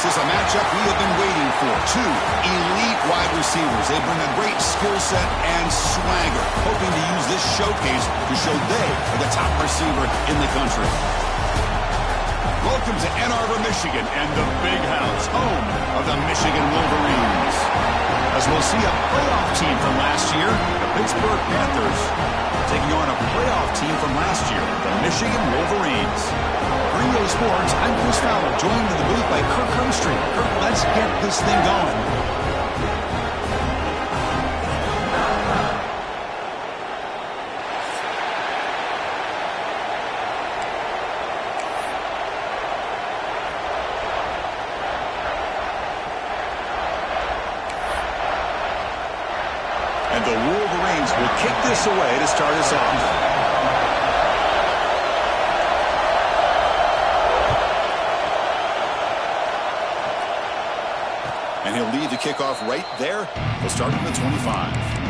This is a matchup we have been waiting for. Two elite wide receivers. They bring a great skill set and swagger, hoping to use this showcase to show they are the top receiver in the country. Welcome to Ann Arbor, Michigan, and the Big House, home of the Michigan Wolverines. As we'll see a playoff team from last year, the Pittsburgh Panthers, taking on a playoff team from last year, the Michigan Wolverines. For EA Sports, I'm Chris Fowler, joined in the booth by Kirk Hermstreet. Kirk, let's get this thing going. And the Wolverines will kick this away to start us off. And he'll lead the kickoff right there. He'll start from the 25.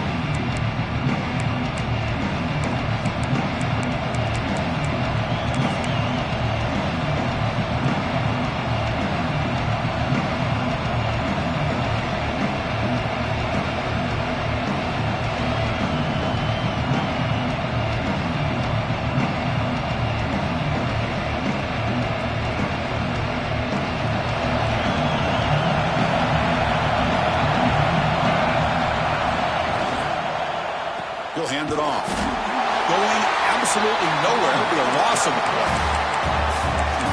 He'll hand it off. Going absolutely nowhere. It'll be a loss of the play.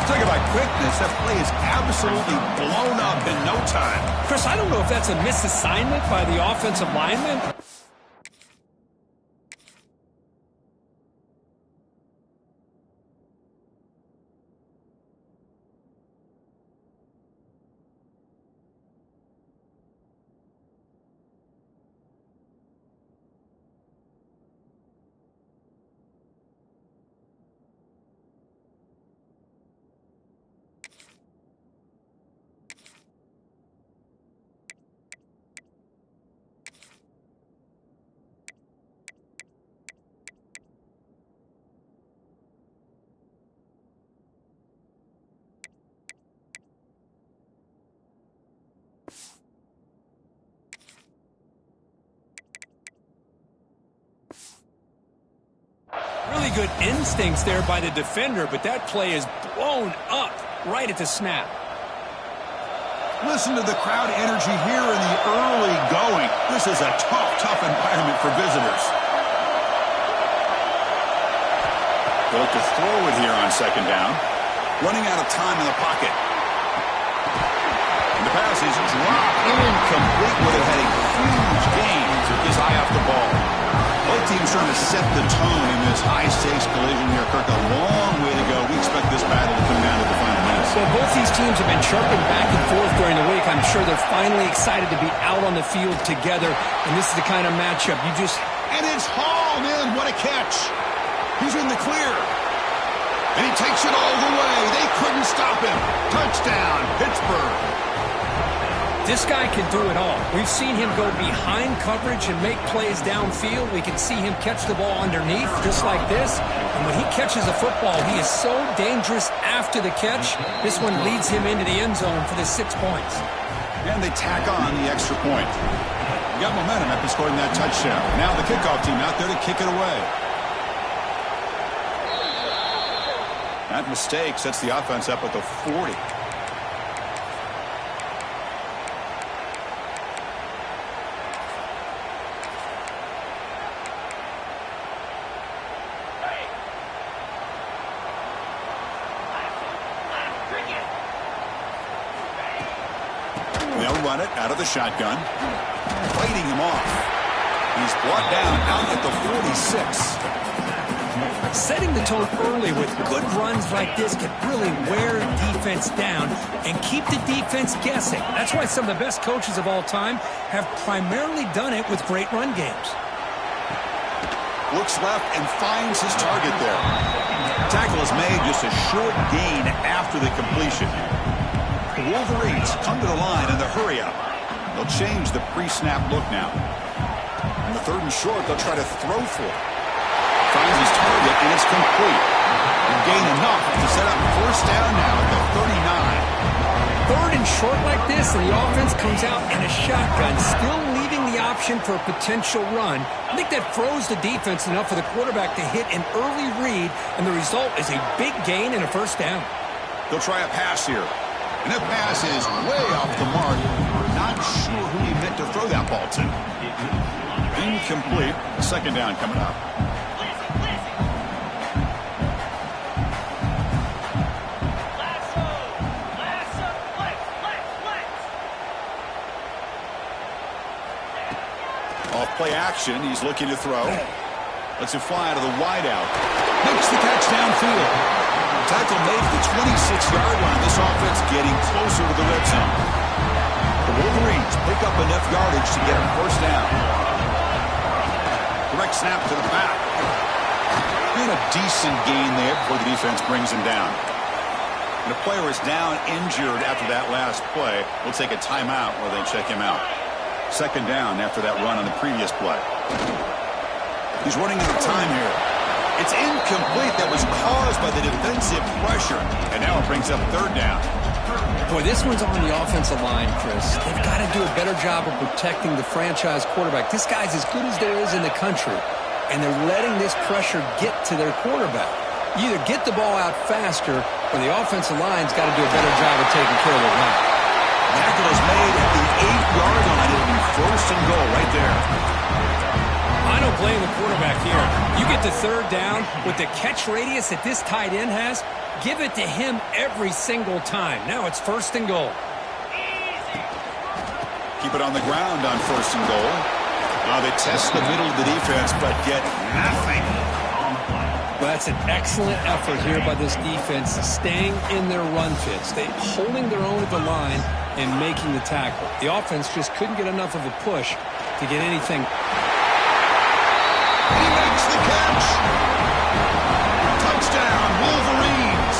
Talking about quickness, that play is absolutely blown up in no time. Chris, I don't know if that's a misassignment by the offensive lineman. Really good instincts there by the defender, but that play is blown up right at the snap. Listen to the crowd energy here in the early going. This is a tough environment for visitors. They'll look to throw it here on second down. Running out of time in the pocket. And the pass is dropped incomplete, with it heading huge gains. Took his eye off the ball. Both teams trying to set the tone in this high-stakes collision here. Kirk, a long way to go. We expect this battle to come down to the final minutes. Well, both these teams have been chirping back and forth during the week. I'm sure they're finally excited to be out on the field together, and this is the kind of matchup you just... And it's hauled in. What a catch. He's in the clear. And he takes it all the way. They couldn't stop him. Touchdown, Pittsburgh. This guy can do it all. We've seen him go behind coverage and make plays downfield. We can see him catch the ball underneath, just like this. And when he catches a football, he is so dangerous after the catch. This one leads him into the end zone for the 6 points. And they tack on the extra point. Got momentum after scoring that touchdown. Now the kickoff team out there to kick it away. That mistake sets the offense up at the 40. They'll run it out of the shotgun. Fighting him off. He's brought down out at the 46. Setting the tone early with good runs like this can really wear defense down and keep the defense guessing. That's why some of the best coaches of all time have primarily done it with great run games. Looks left and finds his target there. Tackle is made, just a short gain after the completion. The Wolverines come to the line in the hurry-up. They'll change the pre-snap look now. On the 3rd and short, they'll try to throw for it. Finds his target, and it's complete. And gain enough to set up 1st down now at the 39. 3rd and short like this, and the offense comes out in a shotgun, still leaving the option for a potential run. I think that froze the defense enough for the quarterback to hit an early read, and the result is a big gain and a 1st down. They'll try a pass here. And the pass is way off the mark. Not sure who he meant to throw that ball to. Incomplete. 2nd down coming up. Off play action. He's looking to throw. Lets it fly to the wideout. Makes the catch downfield. Tackle made for the 26-yard line. This offense getting closer to the red zone. The Wolverines pick up enough yardage to get a 1st down. Direct snap to the back. And a decent gain there before the defense brings him down. And the player is down injured after that last play. We'll take a timeout while they check him out. 2nd down after that run on the previous play. He's running out of time here. It's incomplete. That was caused by the defensive pressure. And now it brings up 3rd down. Boy, this one's on the offensive line, Chris. They've got to do a better job of protecting the franchise quarterback. This guy's as good as there is in the country, and they're letting this pressure get to their quarterback. You either get the ball out faster, or the offensive line's got to do a better job of taking care of the run. Tackle is made at the 8-yard line. It'll be 1st and goal right there. I don't blame the quarterback here. You get the 3rd down with the catch radius that this tight end has, give it to him every single time. Now it's 1st and goal. Keep it on the ground on 1st and goal. They test the middle of the defense, but get nothing. Well, that's an excellent effort here by this defense, staying in their run fits. They holding their own at the line and making the tackle. The offense just couldn't get enough of a push to get anything. He makes the catch. Touchdown, Wolverines.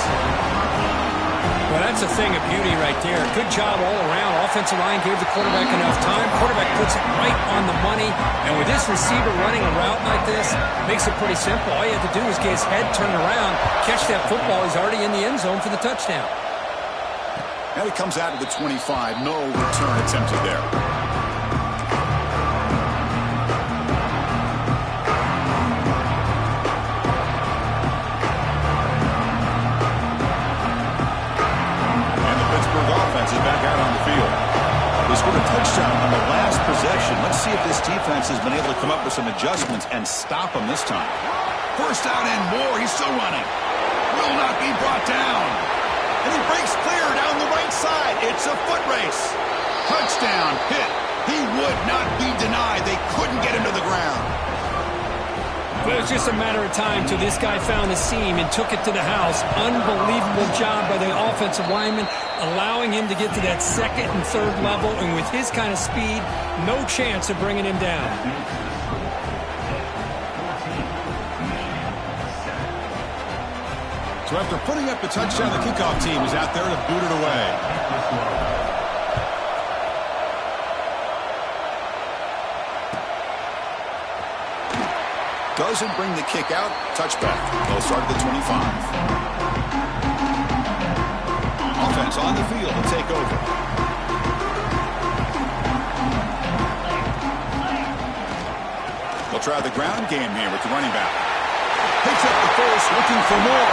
Well, that's a thing of beauty right there. Good job all around. Offensive line gave the quarterback enough time. Quarterback puts it right on the money. And with this receiver running a route like this, makes it pretty simple. All you have to do is get his head turned around, catch that football. He's already in the end zone for the touchdown. Now he comes out of the 25. No return attempted there. Is back out on the field. They scored a touchdown on the last possession. Let's see if this defense has been able to come up with some adjustments and stop them this time. 1st down and more. He's still running. Will not be brought down. And he breaks clear down the right side. It's a foot race. Touchdown, Pitt. He would not be denied. They couldn't get him to the ground. Well, it was just a matter of time till this guy found the seam and took it to the house. Unbelievable job by the offensive lineman, allowing him to get to that 2nd and 3rd level. And with his kind of speed, no chance of bringing him down. So after putting up the touchdown, the kickoff team is out there to boot it away. Doesn't bring the kick out. Touchback. They'll start at the 25. Offense on the field to take over. They'll try the ground game here with the running back. Picks up the first, looking for more.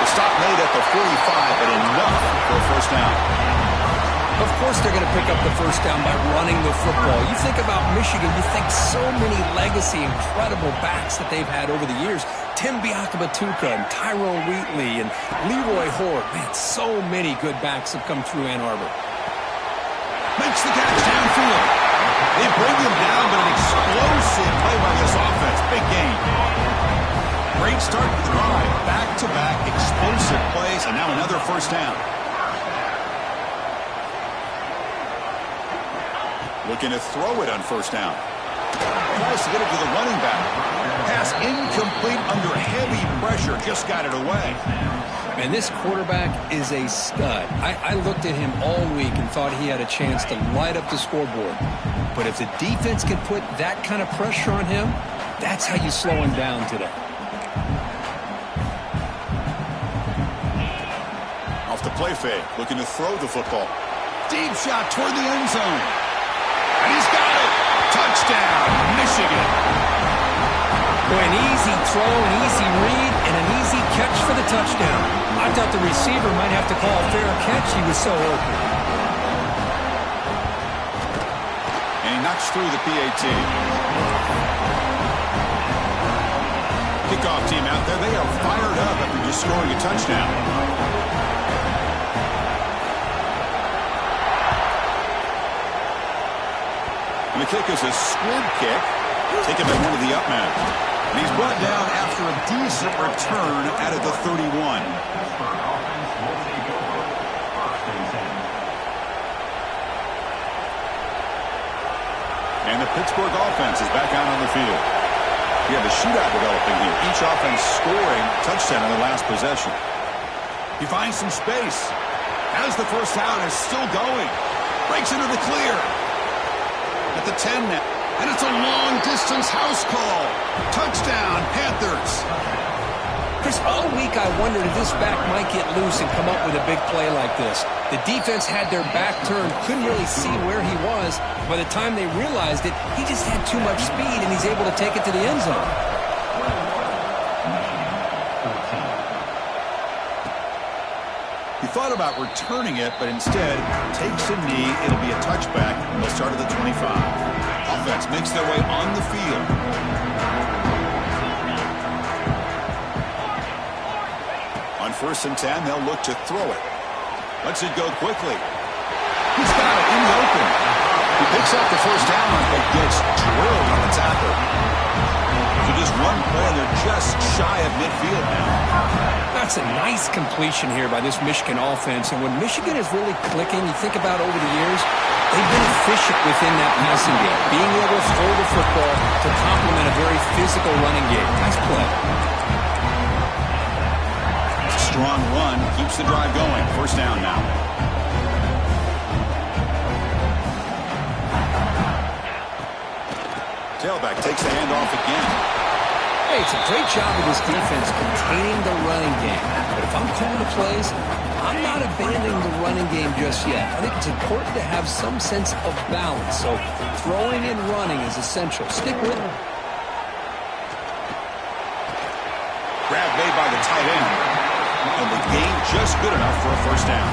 The stop made at the 45, but enough for a 1st down. Of course they're going to pick up the 1st down by running the football. You think about Michigan, you think so many legacy, incredible backs that they've had over the years. Tim Biakabatuka and Tyrone Wheatley and Leroy Horde. Man, so many good backs have come through Ann Arbor. Makes the catch downfield. They bring him down, but an explosive play by this offense. Big game. Great start to the drive. Back-to-back explosive plays, and now another 1st down. Looking to throw it on 1st down. Tries to get it to the running back. Pass incomplete under heavy pressure. Just got it away. And this quarterback is a stud. I looked at him all week and thought he had a chance to light up the scoreboard. But if the defense can put that kind of pressure on him, that's how you slow him down today. off the play fake, looking to throw the football. Deep shot toward the end zone. And he's got it. Touchdown, Michigan. Boy, an easy throw, an easy read, and an easy catch for the touchdown. I thought the receiver might have to call a fair catch. He was so open. And he knocks through the PAT. Kickoff team out there. They are fired up after just scoring a touchdown. And the kick is a squib kick, taken by one of the up men. And he's brought down after a decent return out of the 31. And the Pittsburgh offense is back out on the field. We have a shootout developing here. Each offense scoring touchdown in the last possession. He finds some space. Has the first down, is still going. Breaks into the clear. At the 10 now. And it's a long-distance house call. Touchdown, Panthers. Chris, all week I wondered if this back might get loose and come up with a big play like this. The defense had their back turned, couldn't really see where he was. By the time they realized it, he just had too much speed, and he's able to take it to the end zone. He thought about returning it, but instead takes a knee. It'll be a touchback. They'll start at the 25. Offense makes their way on the field. On 1st and 10, they'll look to throw it. Lets it go quickly. He's got it in the open. He picks up the first down, but gets drilled on the tackle. So just one play, they're just shy of midfield now. That's a nice completion here by this Michigan offense. And when Michigan is really clicking, you think about over the years, they've been efficient within that passing game, being able to throw the football to complement a very physical running game. Nice play. Strong run keeps the drive going. First down now. Tailback takes the handoff again. Hey, it's a great job of this defense containing the running game. But if I'm calling the plays, I'm not abandoning the running game just yet. I think it's important to have some sense of balance. So throwing and running is essential. Stick with it. Grab made by the tight end. And the gain just good enough for a first down.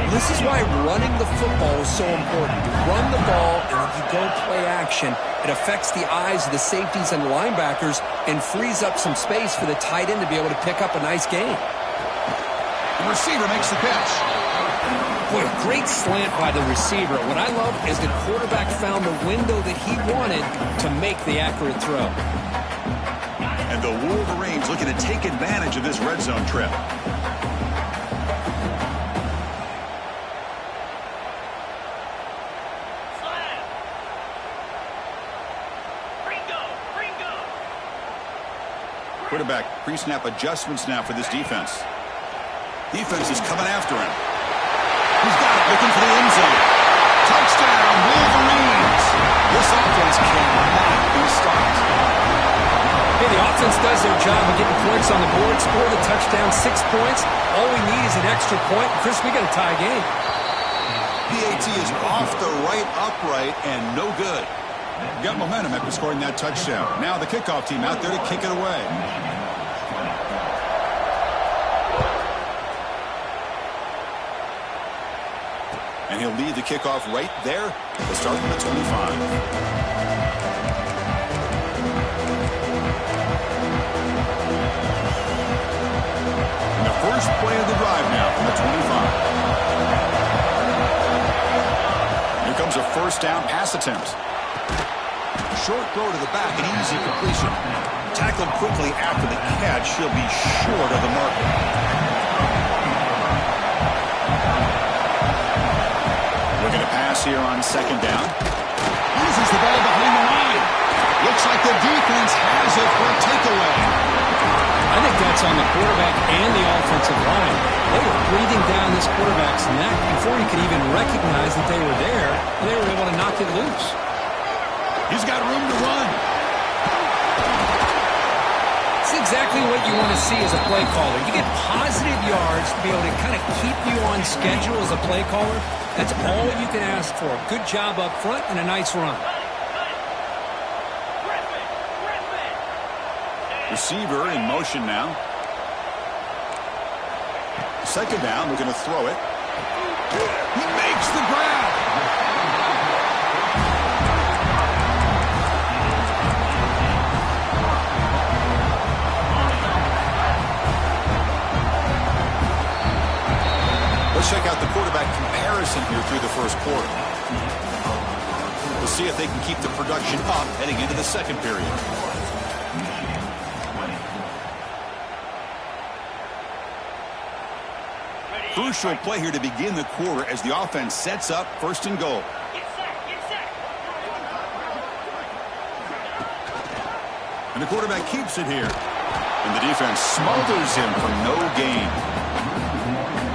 This is why running the football is so important. You run the ball and if you go play action, it affects the eyes of the safeties and the linebackers and frees up some space for the tight end to be able to pick up a nice gain. The receiver makes the catch. Boy, a great slant by the receiver. What I love is the quarterback found the window that he wanted to make the accurate throw. And the Wolverines looking to take advantage of this red zone trip. Quarterback pre-snap adjustments now for this defense. Defense is coming after him. He's got it, looking for the end zone. Touchdown, Wolverines! This offense cannot be stopped. Hey, the offense does their job of getting points on the board, score the touchdown, 6 points. All we need is an extra point. Chris, we got a tie game. PAT is off the right upright and no good. Got momentum after scoring that touchdown. Now the kickoff team out there to kick it away. And he'll lead the kickoff right there. We'll start from the 25. And the first play of the drive now from the 25. Here comes a first down pass attempt. Short throw to the back, an easy completion. Tackled quickly after the catch. She'll be short of the marker. Looking to pass here on second down. Uses the ball behind the line. Looks like the defense has it for a takeaway. I think that's on the quarterback and the offensive line. They were breathing down this quarterback's neck before he could even recognize that they were there, and they were able to knock it loose. He's got room to run. It's exactly what you want to see as a play caller. You get positive yards to be able to kind of keep you on schedule as a play caller. That's all you can ask for. Good job up front and a nice run. Receiver in motion now. Second down, we're going to throw it. He makes the grab. Let's check out the quarterback comparison here through the first quarter. We'll see if they can keep the production up heading into the second period. Crucial play here to begin the quarter as the offense sets up first and goal. And the quarterback keeps it here. And the defense smothers him for no gain.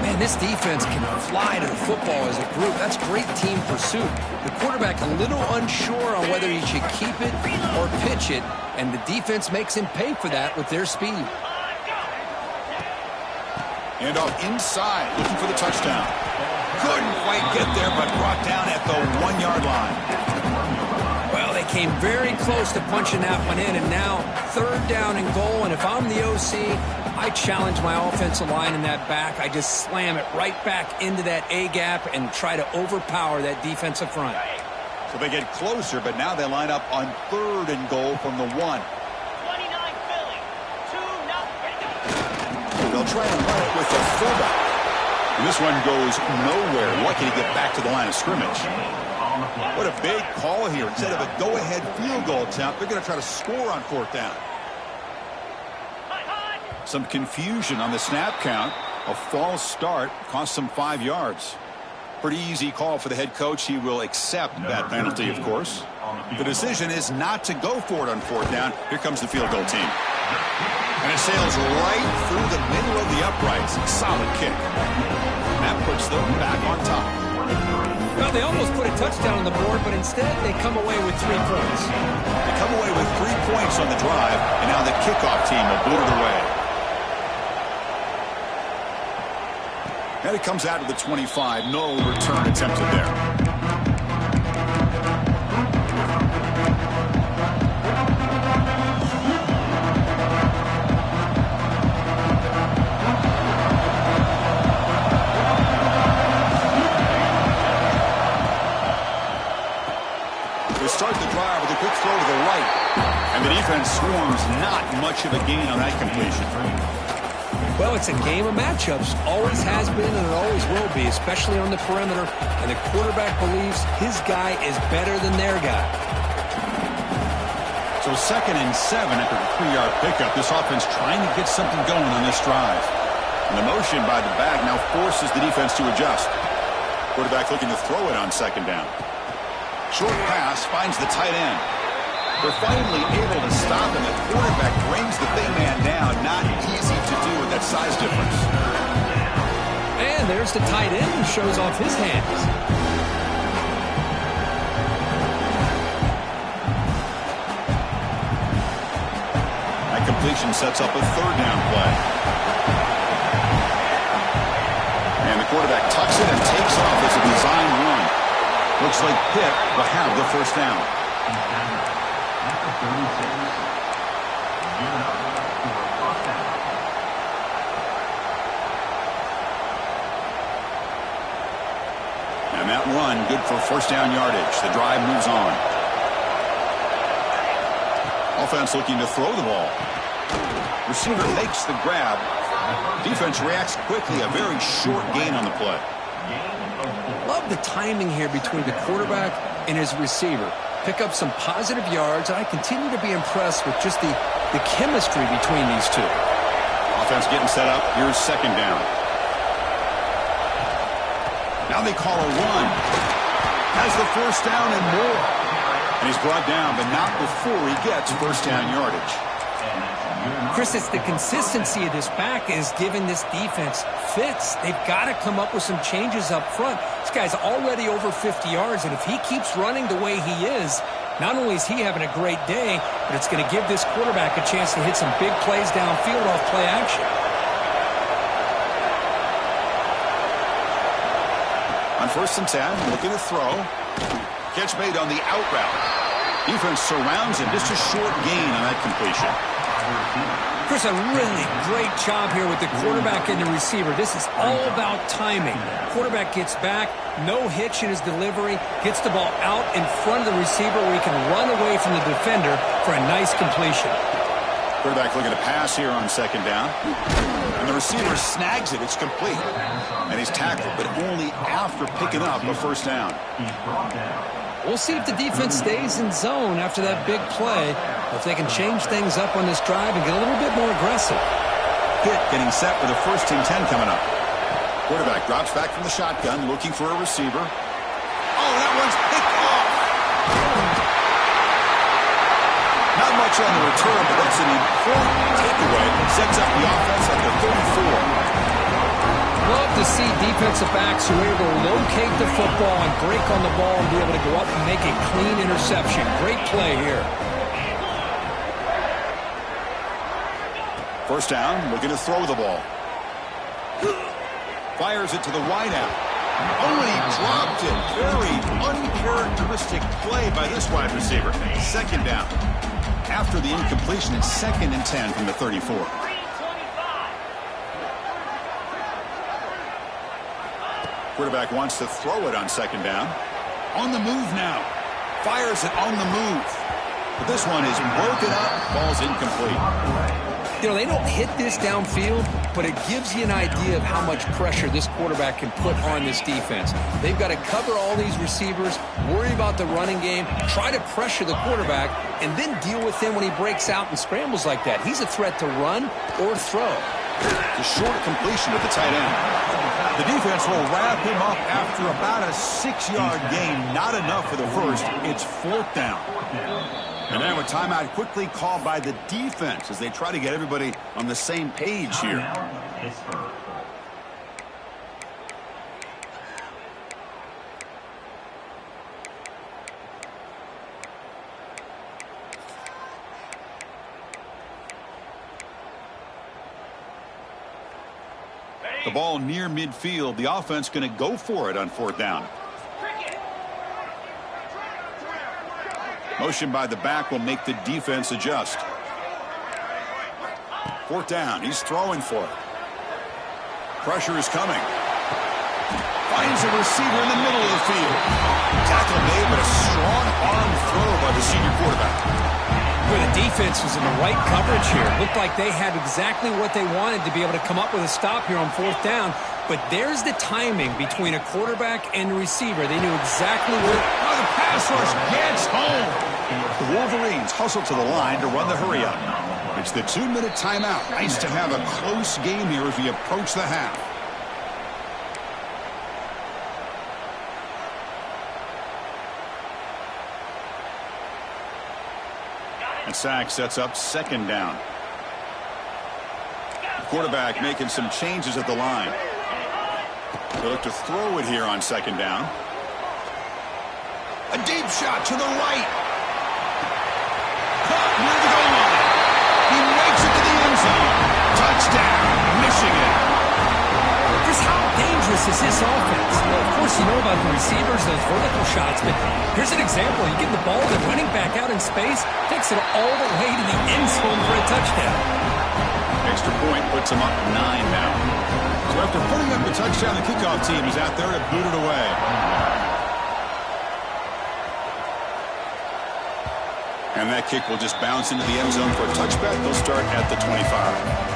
Man, this defense can fly to the football as a group. That's great team pursuit. The quarterback a little unsure on whether he should keep it or pitch it, and the defense makes him pay for that with their speed. And off inside, looking for the touchdown. Couldn't quite get there, but brought down at the 1-yard line. Well, they came very close to punching that one in, and now third down and goal. And if I'm the OC, I challenge my offensive line in that back. I just slam it right back into that A-gap and try to overpower that defensive front. So they get closer, but now they line up on third and goal from the 1. They'll try and run it with the fullback. And this one goes nowhere. Lucky to get back to the line of scrimmage. What a big call here. Instead of a go-ahead field goal attempt, they're going to try to score on fourth down. Some confusion on the snap count. A false start cost them 5 yards. Pretty easy call for the head coach. He will accept that penalty, of course. The decision is not to go for it on fourth down. Here comes the field goal team. And it sails right through the middle of the uprights. Solid kick. That puts them back on top. Well, they almost put a touchdown on the board, but instead they come away with 3 points. They come away with 3 points on the drive, and now the kickoff team will boot it away. And it comes out to the 25. No return attempted there. Start the drive with a quick throw to the right. And the defense swarms. Not much of a gain on that completion. Well, it's a game of matchups. Always has been and it always will be, especially on the perimeter. And the quarterback believes his guy is better than their guy. So 2nd and 7 after the 3-yard pickup. This offense trying to get something going on this drive. And the motion by the back now forces the defense to adjust. Quarterback looking to throw it on 2nd down. Short pass finds the tight end. They're finally able to stop him. The quarterback brings the big man down. Not easy to do with that size difference. And there's the tight end who shows off his hands. That completion sets up a 3rd down play. And the quarterback tucks it and takes off as a design run. Looks like Pitt will have the first down. And that run good for first down yardage. The drive moves on. Offense looking to throw the ball. Receiver makes the grab. Defense reacts quickly. A very short gain on the play. Love the timing here between the quarterback and his receiver. Pick up some positive yards, and I continue to be impressed with just the chemistry between these two. Offense getting set up. Here's 2nd down. Now they call a run. Has the first down and more. And he's brought down, but not before he gets first down yardage. Chris, it's the consistency of this back is giving this defense fits. They've got to come up with some changes up front. This guy's already over 50 yards, and if he keeps running the way he is, Not only is he having a great day, but it's going to give this quarterback a chance to hit some big plays downfield off play action. On 1st and 10, looking to throw. Catch made on the out route. Defense surrounds him. Just a short gain on that completion. Chris, a really great job here with the quarterback and the receiver. This is all about timing. Quarterback gets back, no hitch in his delivery, gets the ball out in front of the receiver where he can run away from the defender for a nice completion. Quarterback looking to pass here on 2nd down. And the receiver snags it. It's complete. And he's tackled, but only after picking up a 1st down. We'll see if the defense stays in zone after that big play, or if they can change things up on this drive and get a little bit more aggressive. Hit getting set with a 1st and 10 coming up. Quarterback drops back from the shotgun, looking for a receiver. Oh, that one's picked off. Not much on the return, but that's an important takeaway. Sets up the offense at the 34. Love to see defensive backs who are able to locate the football and break on the ball and be able to go up and make a clean interception. Great play here. 1st down, looking to throw the ball. Fires it to the wideout. Oh, and he dropped it. Very uncharacteristic play by this wide receiver. 2nd down. After the incompletion, it's 2nd and 10 from the 34. Quarterback wants to throw it on 2nd down. On the move now. Fires it on the move. But this one is broken up. Ball's incomplete. You know, they don't hit this downfield, but it gives you an idea of how much pressure this quarterback can put on this defense. They've got to cover all these receivers, worry about the running game, try to pressure the quarterback, and then deal with him when he breaks out and scrambles like that. He's a threat to run or throw. The short completion with the tight end. The defense will wrap him up after about a 6-yard gain. Not enough for the 1st. It's 4th down. And now a timeout quickly called by the defense as they try to get everybody on the same page here. The ball near midfield. The offense going to go for it on 4th down. Motion by the back will make the defense adjust. 4th down. He's throwing for it. Pressure is coming. Finds a receiver in the middle of the field. Tackle made, but a strong arm throw by the senior quarterback. Where the defense was in the right coverage here. Looked like they had exactly what they wanted to be able to come up with a stop here on 4th down. But there's the timing between a quarterback and the receiver. They knew exactly where. Oh, the pass rush gets home. The Wolverines hustle to the line to run the hurry up. It's the 2-minute timeout. Nice to have a close game here as we approach the half. And Sack sets up 2nd down. The quarterback making some changes at the line. They look to throw it here on 2nd down. A deep shot to the right. Caught near the goal line. He makes it to the end zone. Touchdown, Michigan. Just how dangerous is this offense? Well, of course, you know about the receivers, those vertical shots, but here's an example. You get the ball, the running back out in space, takes it all the way to the end zone for a touchdown. Extra point puts him up 9 now. So after putting up the touchdown, the kickoff team is out there to boot it away. And that kick will just bounce into the end zone for a touchback. They'll start at the 25.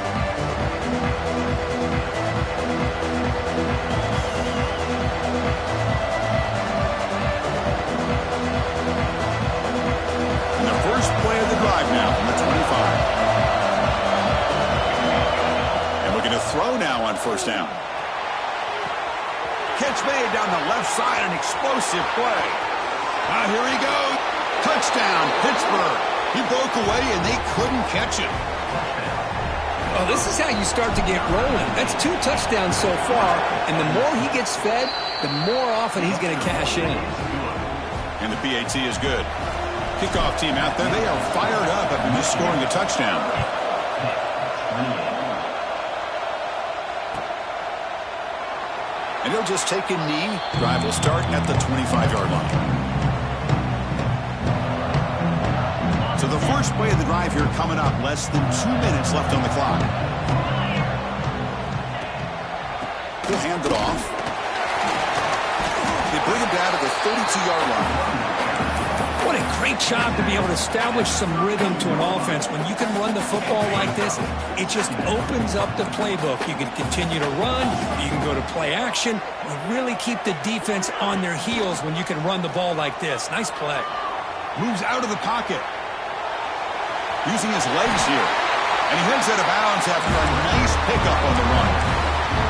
First play of the drive now from the 25. And looking to throw now on 1st down. Catch made down the left side, an explosive play. Now here he goes. Touchdown, Pittsburgh. He broke away and they couldn't catch him. Oh, this is how you start to get rolling. That's 2 touchdowns so far, and the more he gets fed, the more often he's going to cash in. And the PAT is good. Kickoff team out there, they are fired up after just scoring a touchdown. And he'll just take a knee. Drive will start at the 25-yard line. So the first play of the drive here coming up. Less than 2 minutes left on the clock. He'll hand it off. They bring him down to the 32-yard line. What a great job to be able to establish some rhythm to an offense. When you can run the football like this, it just opens up the playbook. You can continue to run. You can go to play action. You really keep the defense on their heels when you can run the ball like this. Nice play. Moves out of the pocket. Using his legs here. And he heads out of bounds after a nice pickup on the run.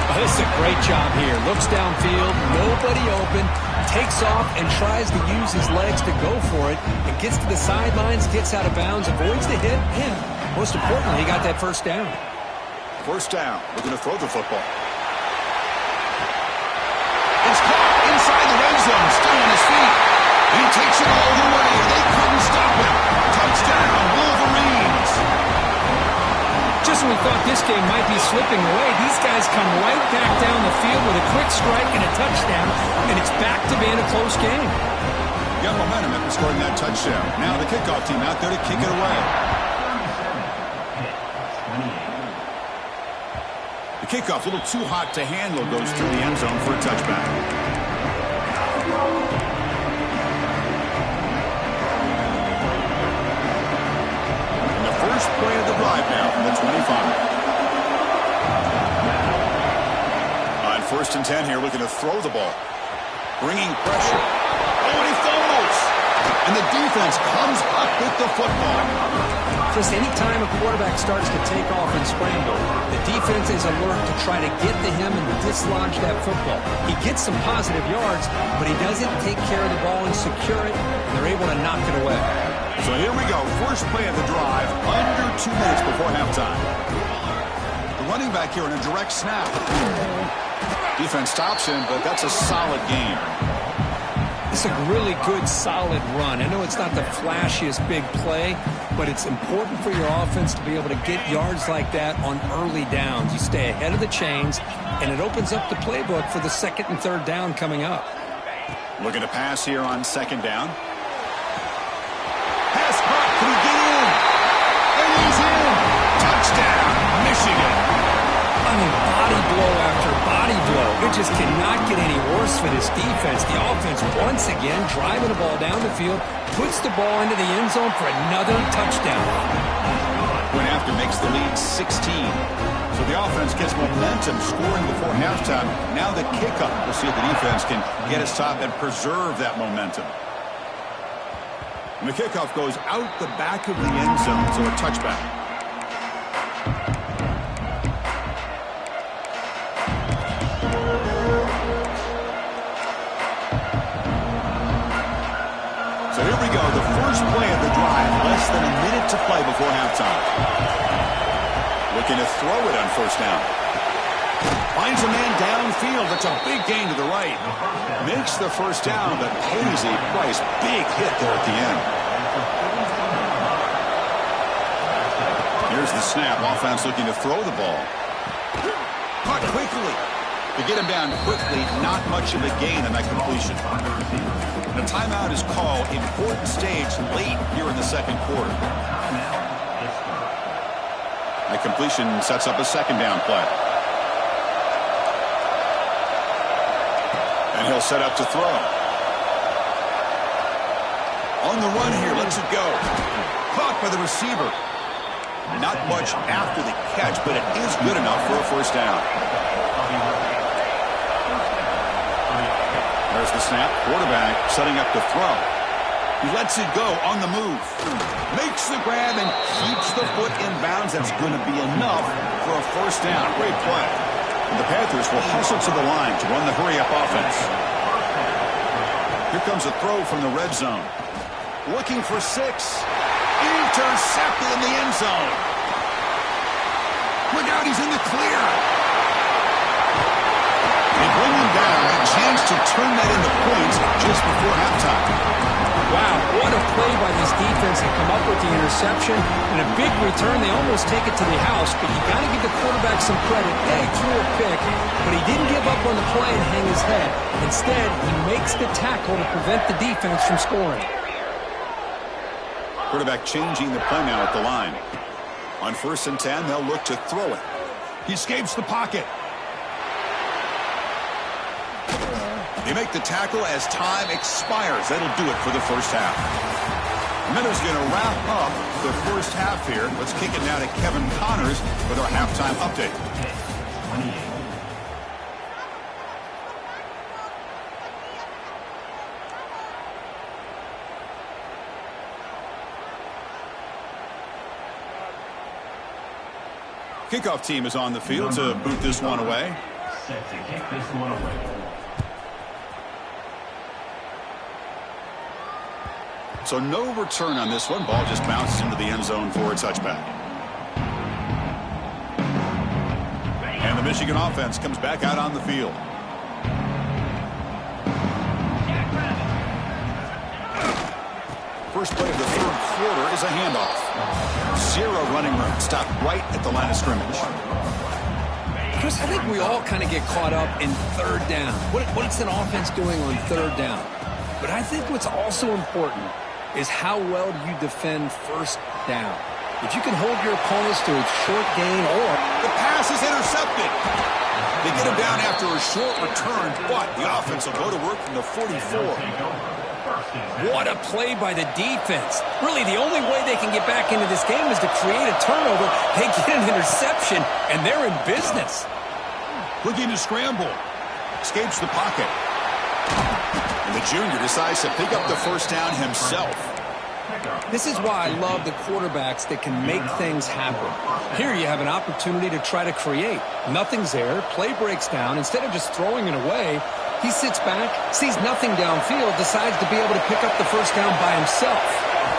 Oh, this is a great job here. Looks downfield, nobody open, takes off and tries to use his legs to go for it, and gets to the sidelines, gets out of bounds, avoids the hit, and most importantly, he got that first down. First down. Looking to throw the football. It's caught inside the red zone, still on his feet. He takes it all the way. They couldn't stop him. Touchdown, Wolverines. Just when we thought this game might be slipping away, these guys come right back down the field with a quick strike and a touchdown, and it's back to being a close game. Got momentum after scoring that touchdown. Now the kickoff team out there to kick it away. The kickoff, a little too hot to handle, goes through the end zone for a touchback. First play of the drive now from the 25. On 1st and 10 here, looking to throw the ball. Bringing pressure. Oh, and he fumbles! And the defense comes up with the football. Just any time a quarterback starts to take off and scramble, the defense is alert to try to get to him and dislodge that football. He gets some positive yards, but he doesn't take care of the ball and secure it, and they're able to knock it away. So here we go. First play of the drive, under 2 minutes before halftime. The running back here in a direct snap. Defense stops him, but that's a solid game. It's a really good, solid run. I know it's not the flashiest big play, but it's important for your offense to be able to get yards like that on early downs. You stay ahead of the chains, and it opens up the playbook for the 2nd and 3rd down coming up. Looking to pass here on 2nd down. Pass caught. Can he get in? And he's in. Touchdown, Michigan. I mean, body blow after body blow. It just cannot get any worse for this defense. The offense, once again, driving the ball down the field, puts the ball into the end zone for another touchdown. Went after, makes the lead 16. So the offense gets momentum, scoring before halftime. Now the kickoff. We'll see if the defense can get his top and preserve that momentum. And the kickoff goes out the back of the end zone, so a touchback. So here we go, the first play of the drive, less than a minute to play before halftime. Looking to throw it on 1st down. Finds a man downfield. That's a big gain to the right. Makes the first down, but pays a price. Big hit there at the end. Here's the snap. Offense looking to throw the ball. Caught quickly. To get him down quickly, not much of a gain on that completion. The timeout is called. Important stage late here in the 2nd quarter. That completion sets up a 2nd down play. And he'll set up to throw. On the run here, lets it go. Caught by the receiver. Not much after the catch, but it is good enough for a first down. There's the snap. Quarterback setting up to throw. He lets it go on the move. Makes the grab and keeps the foot in bounds. That's going to be enough for a first down. Great play. And the Panthers will hustle to the line to run the hurry-up offense. Here comes a throw from the red zone. Looking for 6. Intercepted in the end zone. Look out, he's in the clear. They bring him down. A chance to turn that into points just before halftime. Wow, what a play by the this defense and come up with the interception. And a big return, they almost take it to the house, but you got to give the quarterback some credit. Yeah, he threw a pick, but he didn't give up on the play and hang his head. Instead, he makes the tackle to prevent the defense from scoring. Quarterback changing the play now at the line. On 1st and 10, they'll look to throw it. He escapes the pocket. They make the tackle as time expires. That'll do it for the first half. Miller's going to wrap up the first half here. Let's kick it now to Kevin Connors with our halftime update. Kickoff team is on the field to boot this one away. Set to kick this one away. So no return on this one. Ball just bounces into the end zone for a touchback. And the Michigan offense comes back out on the field. First play of the third quarter is a handoff. 0 running room. Stopped right at the line of scrimmage. Chris, I think we all kind of get caught up in third down. What's an offense doing on third down? But I think what's also important is how well do you defend first down. If you can hold your opponents to a short gain or... The pass is intercepted. They get him down after a short return, but the offense will go to work from the 44. What a play by the defense. Really, the only way they can get back into this game is to create a turnover. They get an interception, and they're in business. Looking to scramble. Escapes the pocket. And the junior decides to pick up the first down himself. This is why I love the quarterbacks that can make things happen. Here you have an opportunity to try to create. Nothing's there. Play breaks down. Instead of just throwing it away, he sits back, sees nothing downfield, decides to be able to pick up the first down by himself.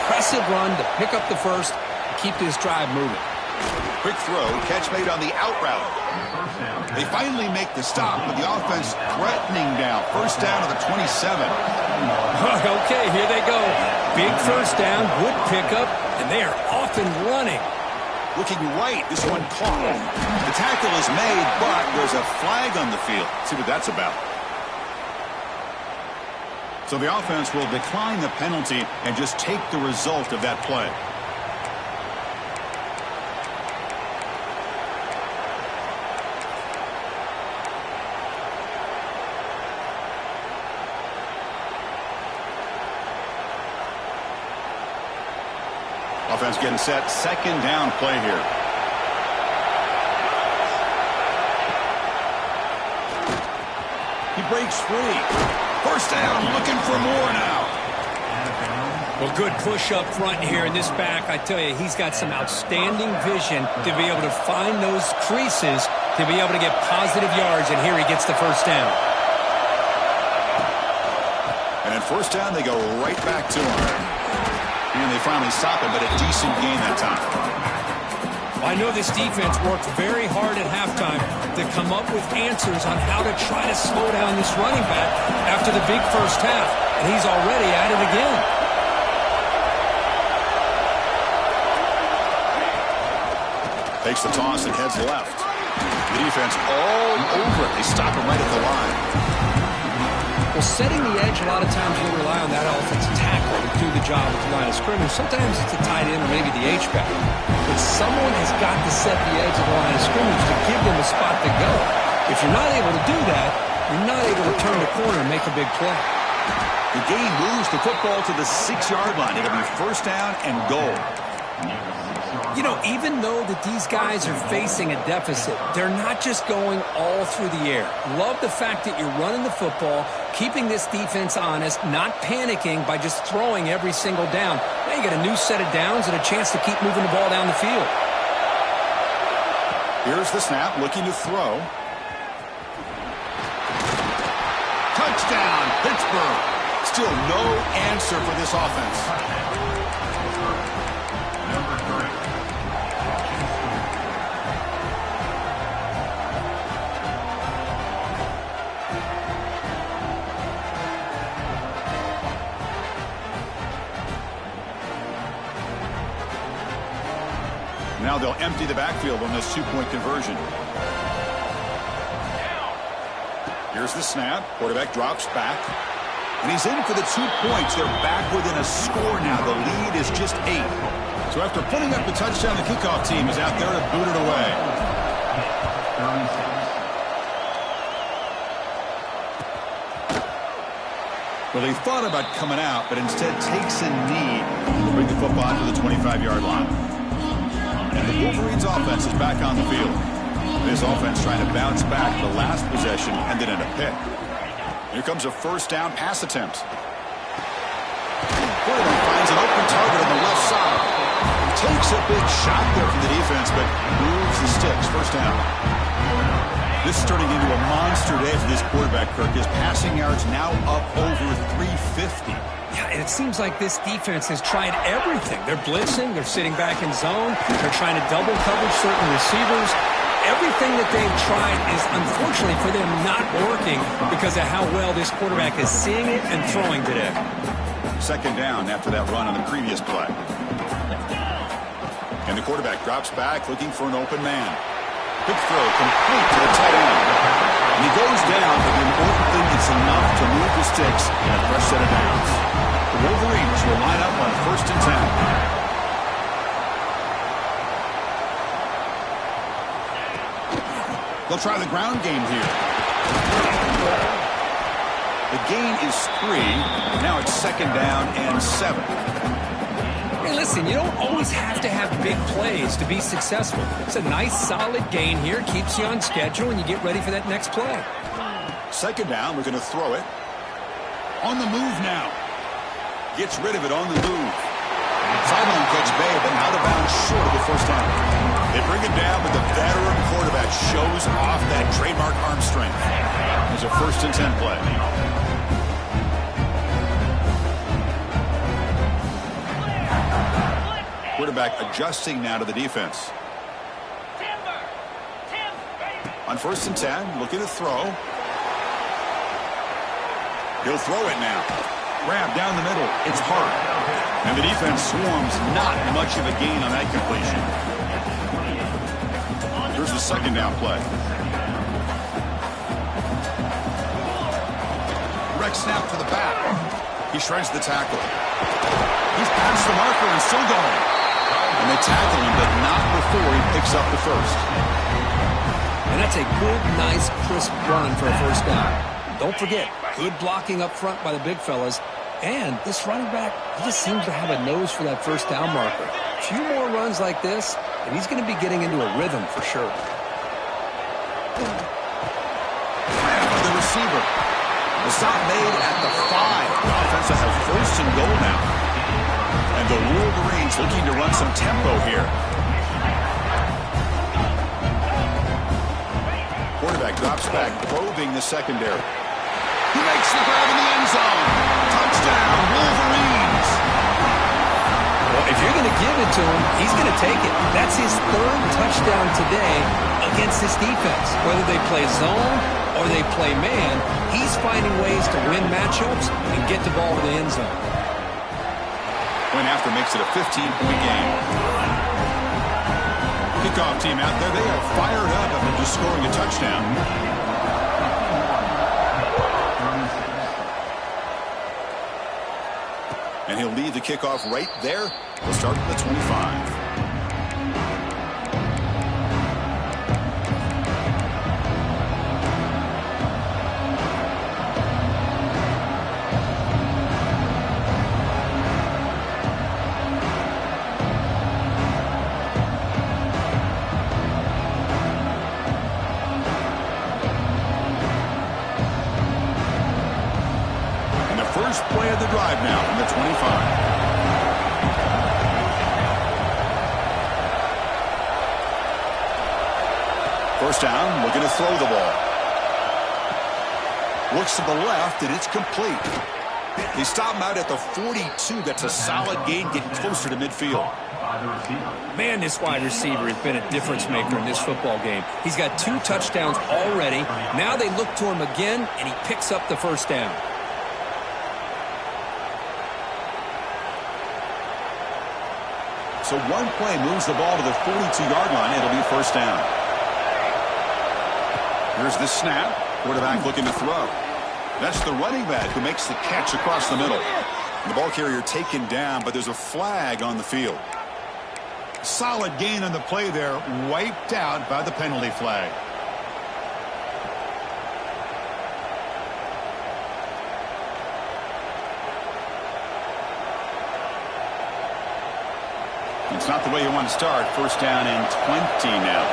Impressive run to pick up the first and keep this drive moving. Quick throw, catch made on the out route. They finally make the stop, but the offense threatening down. First down to the 27. Okay, here they go. Big first down, good pickup, and they are off and running. Looking right, this one caught. The tackle is made, but there's a flag on the field. See what that's about. So the offense will decline the penalty and just take the result of that play. Offense getting set. Second down play here. He breaks free. First down, looking for more now. Well, good push up front here in this back. I tell you, he's got some outstanding vision to be able to find those creases to be able to get positive yards, and here he gets the first down. And at first down, they go right back to him. And they finally stop him, but a decent gain that time. Well, I know this defense worked very hard at halftime to come up with answers on how to try to slow down this running back after the big first half, and he's already at it again. Takes the toss and heads left. The defense all over it. They stop him right at the line. Well, setting the edge, a lot of times you rely on that offensive tackle to do the job at the line of scrimmage. Sometimes it's a tight end or maybe the H-back. But someone has got to set the edge of the line of scrimmage to give them a spot to go. If you're not able to do that, you're not able to turn the corner and make a big play. The game moves the football to the 6-yard line. It'll be first down and goal. You know, even though that these guys are facing a deficit, they're not just going all through the air. Love the fact that you're running the football, keeping this defense honest, not panicking by just throwing every single down. Now you got a new set of downs and a chance to keep moving the ball down the field. Here's the snap, looking to throw. Touchdown, Pittsburgh. Still no answer for this offense. Now they'll empty the backfield on this two-point conversion. Here's the snap. Quarterback drops back. And he's in for the 2 points. They're back within a score now. The lead is just 8. So after putting up the touchdown, the kickoff team is out there to boot it away. Well, he thought about coming out, but instead takes a knee to bring the football to the 25-yard line. And the Wolverines' offense is back on the field. This offense trying to bounce back. The last possession ended in a pick. Here comes a first down pass attempt. Quarterback finds an open target on the left side. He takes a big shot there from the defense, but moves the sticks. First down. This is turning into a monster day for this quarterback, Kirk. His passing yards now up over 350. Yeah, and it seems like this defense has tried everything. They're blitzing. They're sitting back in zone. They're trying to double coverage certain receivers. Everything that they've tried is, unfortunately for them, not working because of how well this quarterback is seeing it and throwing today. Second down after that run on the previous play. And the quarterback drops back looking for an open man. Quick throw complete to the tight end. And he goes down, but the important thing is enough to move the sticks and a fresh set of downs. The Wolverines will line up on 1st and 10. They'll try the ground game here. The gain is 3. Now it's 2nd down and 7. Hey, listen, you don't always have to have big plays to be successful. It's a nice, solid gain here. Keeps you on schedule, and you get ready for that next play. 2nd down, we're going to throw it. On the move now. Gets rid of it on the move. Sideline catch Bay, but out of bounds short of the first down. They bring it down, but the veteran quarterback shows off that trademark arm strength. There's a 1st and 10 play. Quarterback adjusting now to the defense. On 1st and 10, looking to throw. He'll throw it now. Grab down the middle. It's hard. And the defense swarms. Not much of a gain on that completion. Here's the 2nd down play. Direct snap to the back. He shreds the tackle. He's past the marker and still going. And they tackle him, but not before he picks up the first. And that's a good, nice, crisp run for a first down. Don't forget, good blocking up front by the big fellas. And this running back, he just seems to have a nose for that first down marker. A few more runs like this, and he's going to be getting into a rhythm for sure. The receiver. The stop made at the 5. The offense will have 1st and goal now. And the Wolverines looking to run some tempo here. Quarterback drops back, probing the secondary. He makes the grab in the end zone. Touchdown, Wolverines. Well, if you're going to give it to him, he's going to take it. That's his 3rd touchdown today against this defense. Whether they play zone or they play man, he's finding ways to win matchups and get the ball to the end zone. Point after makes it a 15-point game. Kickoff team out there, they are fired up after just scoring a touchdown. And he'll leave the kickoff right there. We'll start at the 25. First play of the drive now from the 25. First down, looking to throw the ball. Looks to the left, and it's complete. They stop him out at the 42. That's a solid gain, getting closer to midfield. Man, this wide receiver has been a difference maker in this football game. He's got 2 touchdowns already. Now they look to him again, and he picks up the first down. So one play moves the ball to the 42-yard line. It'll be first down. Here's the snap. Quarterback looking to throw. That's the running back who makes the catch across the middle. And the ball carrier taken down, but there's a flag on the field. Solid gain on the play there, wiped out by the penalty flag. It's not the way you want to start. First down and 20 now.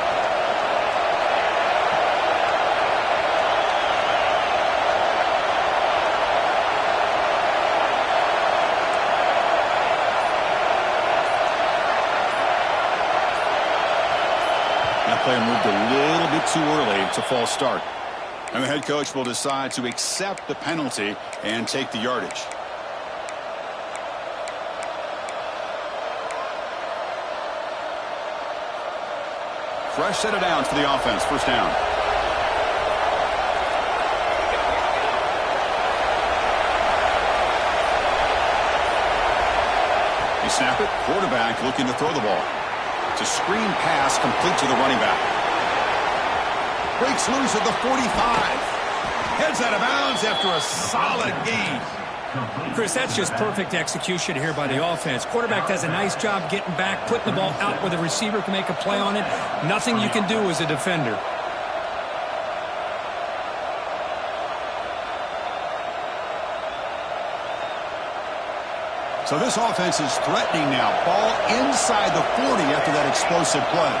That player moved a little bit too early to false start. And the head coach will decide to accept the penalty and take the yardage. Fresh set of downs for the offense. First down. They snap it. Quarterback looking to throw the ball. It's a screen pass complete to the running back. Breaks loose at the 45. Heads out of bounds after a solid gain. Chris, that's just perfect execution here by the offense. Quarterback does a nice job getting back, putting the ball out where the receiver can make a play on it. Nothing you can do as a defender. So this offense is threatening now. Ball inside the 40 after that explosive play.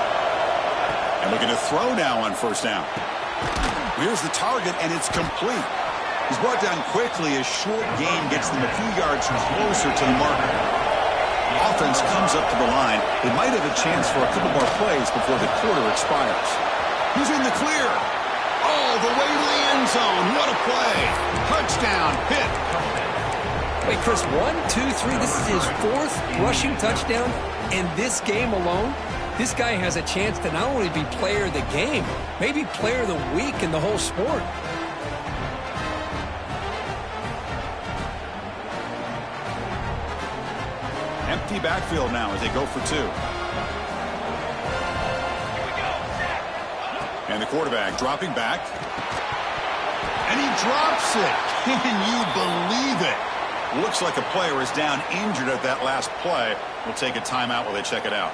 And looking to throw now on first down. Here's the target, and it's complete. He's brought down quickly. A short gain gets them a few yards closer to the marker. The offense comes up to the line. They might have a chance for a couple more plays before the quarter expires. He's in the clear. All the way to the end zone. What a play. Touchdown, Pitt. Wait, Chris, 1, 2, 3. This is his 4th rushing touchdown in this game alone. This guy has a chance to not only be player of the game, maybe player of the week in the whole sport. Empty backfield now as they go for two. And the quarterback dropping back. And he drops it. Can you believe it? Looks like a player is down injured at that last play. We'll take a timeout while they check it out.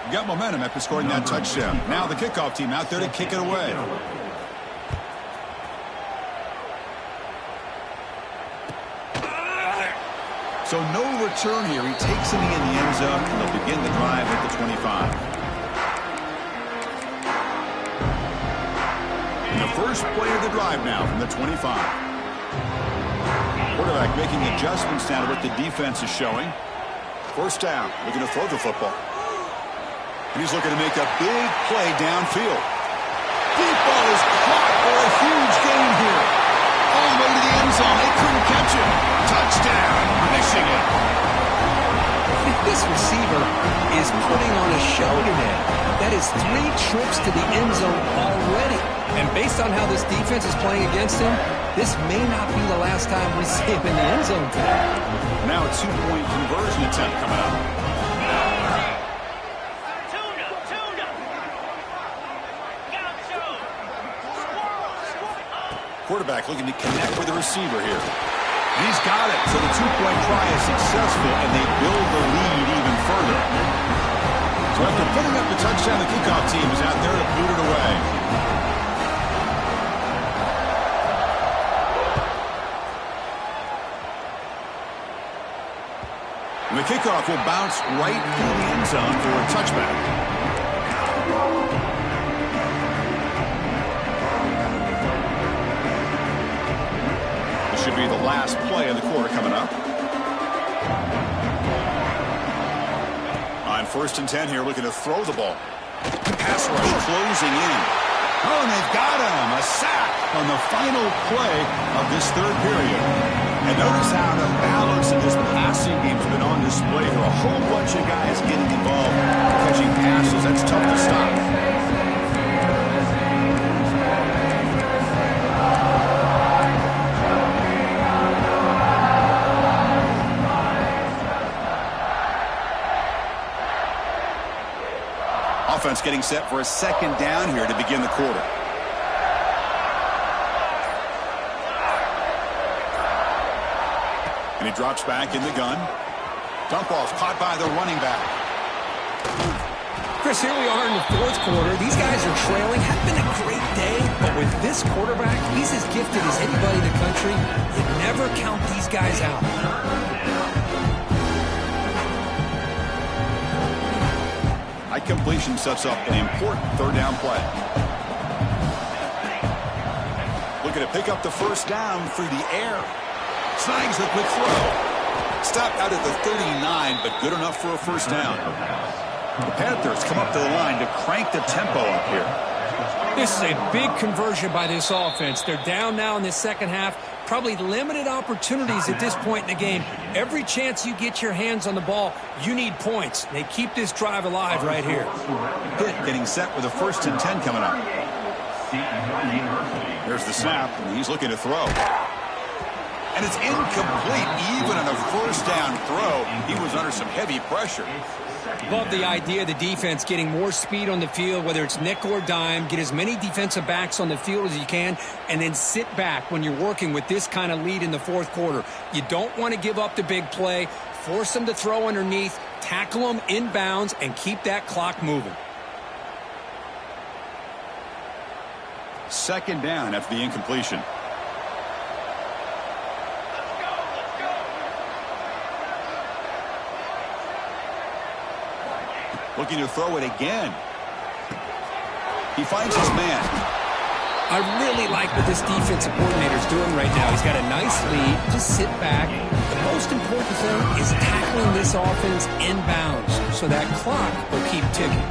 You got momentum after scoring that touchdown. Now the kickoff team out there to kick it away. So no return here. He takes it in the end zone, and they'll begin the drive at the 25. And the first play of the drive now from the 25. Quarterback making adjustments down to what the defense is showing. First down, looking to throw the football. And he's looking to make a big play downfield. Deep ball is caught for a huge gain here. All the way to the end zone. They couldn't catch it. Touchdown, Michigan. This receiver is putting on a show today. That is 3 trips to the end zone already. And based on how this defense is playing against him, this may not be the last time we see him in the end zone today. Now a 2-point conversion attempt coming up. Quarterback looking to connect with the receiver here. He's got it. So the 2-point try is successful, and they build the lead even further. So after putting up the touchdown, the kickoff team is out there to boot it away. And the kickoff will bounce right through the end zone for a touchback. Should be the last play of the quarter coming up. On 1st and 10 here, looking to throw the ball. Pass rush closing in. Oh, and they've got him. A sack on the final play of this 3rd period. And notice how the balance of this passing game has been on display here. A whole bunch of guys getting involved, catching passes. That's tough to stop. Offense getting set for a second down here to begin the quarter. And he drops back in the gun. Dump ball's caught by the running back. Chris, here we are in the fourth quarter. These guys are trailing. Had been a great day, but with this quarterback, he's as gifted as anybody in the country. You never count these guys out. High completion sets up an important third down play. Looking to pick up the first down through the air. Snags the quick throw. Stopped out at the 39, but good enough for a first down. The Panthers come up to the line to crank the tempo up here. This is a big conversion by this offense. They're down now in the second half. Probably limited opportunities at this point in the game. Every chance you get your hands on the ball, you need points. They keep this drive alive right here. Pitt getting set with a 1st and 10 coming up. There's the snap, and he's looking to throw. And it's incomplete. Even on a first down throw, he was under some heavy pressure. Love the idea of the defense getting more speed on the field, whether it's nickel or dime. Get as many defensive backs on the field as you can, and then sit back when you're working with this kind of lead in the fourth quarter. You don't want to give up the big play. Force them to throw underneath, tackle them inbounds, and keep that clock moving. Second down after the incompletion. Looking to throw it again. He finds his man. I really like what this defensive coordinator is doing right now. He's got a nice lead. Just sit back. The most important thing is tackling this offense inbounds so that clock will keep ticking.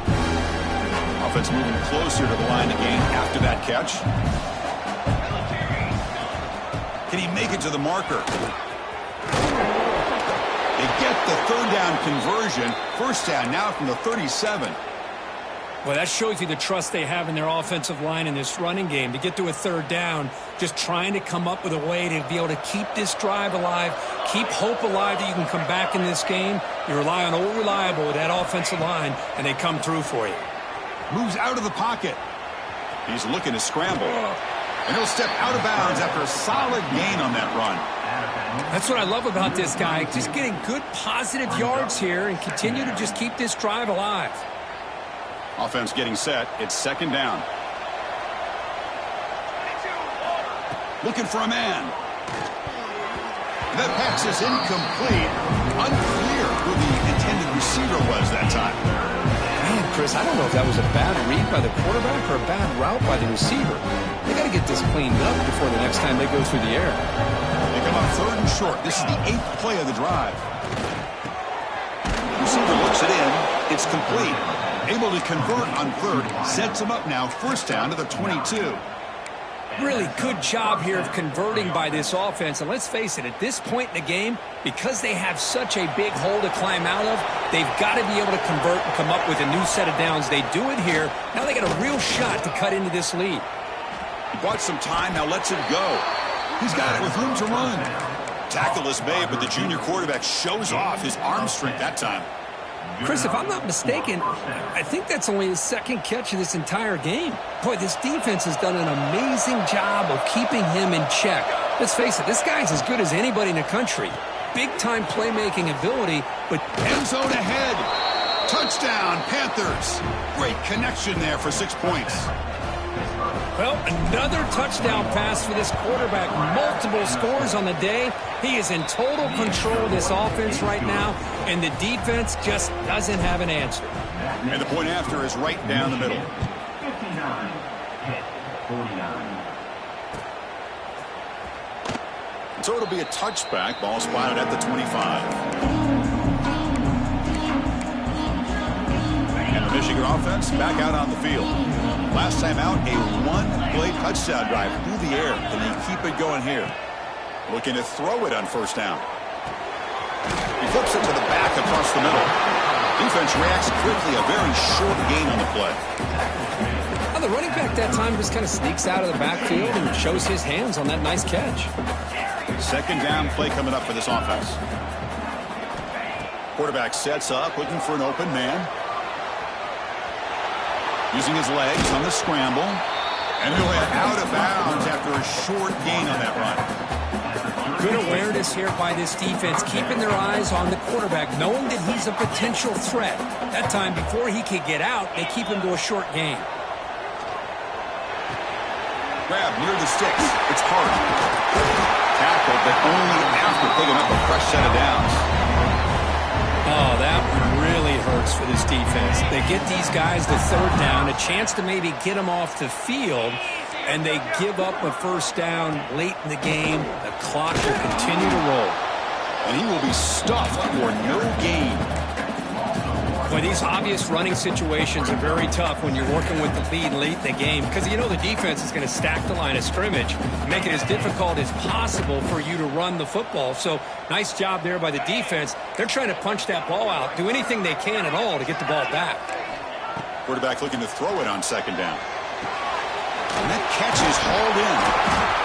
Offense moving closer to the line of game after that catch. Can he make it to the marker? They get the third down conversion. First down now from the 37. Well, that shows you the trust they have in their offensive line in this running game. To get to a third down, just trying to come up with a way to be able to keep this drive alive, keep hope alive that you can come back in this game. You rely on Old Reliable with that offensive line, and they come through for you. Moves out of the pocket. He's looking to scramble. And he'll step out of bounds after a solid gain on that run. That's what I love about this guy. Just getting good positive yards here and continue to just keep this drive alive. Offense getting set. It's second down. Looking for a man. That pass is incomplete. Unclear who the intended receiver was that time. Man, Chris, I don't know if that was a bad read by the quarterback or a bad route by the receiver. They got to get this cleaned up before the next time they go through the air. They come up third and short. This is the 8th play of the drive. Receiver looks it in. It's complete. Able to convert on third. Sets him up now. First down to the 22. Really good job here of converting by this offense. And let's face it, at this point in the game, because they have such a big hole to climb out of, they've got to be able to convert and come up with a new set of downs. They do it here. Now they got a real shot to cut into this lead. He bought some time. Now lets it go. He's got it with room to run. Tackle is made, but the junior quarterback shows off his arm strength that time. Chris, if I'm not mistaken, I think that's only his second catch of this entire game. Boy, this defense has done an amazing job of keeping him in check. Let's face it, this guy's as good as anybody in the country. Big-time playmaking ability, but end zone ahead. Touchdown, Panthers. Great connection there for 6 points. Well, another touchdown pass for this quarterback. Multiple scores on the day. He is in total control of this offense right now, and the defense just doesn't have an answer. And the point after is right down the middle. 59, hit, 49. So it'll be a touchback. Ball spotted at the 25. And the Michigan offense back out on the field. Last time out, a one-play touchdown drive through the air. Can he keep it going here? Looking to throw it on first down. He flips it to the back across the middle. Defense reacts quickly. A very short gain on the play. Well, the running back that time just kind of sneaks out of the backfield and shows his hands on that nice catch. Second down play coming up for this offense. Quarterback sets up, looking for an open man. Using his legs on the scramble. And he'll head out of bounds after a short gain on that run. Good awareness here by this defense, keeping their eyes on the quarterback, knowing that he's a potential threat. That time, before he could get out, they keep him to a short gain. Grab near the sticks. It's hard. Tackle, but only after picking up a fresh set of downs. Oh, that one really hurts for this defense. They get these guys the third down, a chance to maybe get them off the field, and they give up a first down late in the game. The clock will continue to roll. And he will be stuffed for no gain. Well, these obvious running situations are very tough when you're working with the lead late in the game because you know the defense is going to stack the line of scrimmage, make it as difficult as possible for you to run the football. So nice job there by the defense. They're trying to punch that ball out, do anything they can at all to get the ball back. Quarterback looking to throw it on second down. And that catch is hauled in.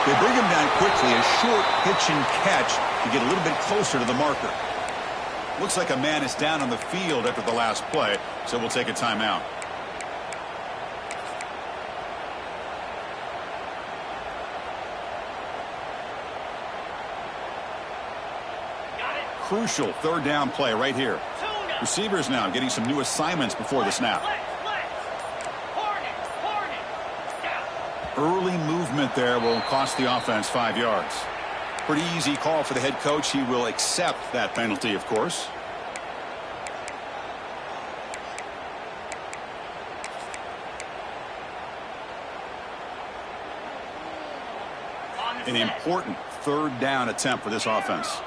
They bring him down quickly, a short pitch and catch to get a little bit closer to the marker. Looks like a man is down on the field after the last play, so we'll take a timeout. Crucial third down play right here. Receivers now getting some new assignments before the snap. Early movement there will cost the offense 5 yards. Pretty easy call for the head coach. He will accept that penalty, of course. An important third down attempt for this offense.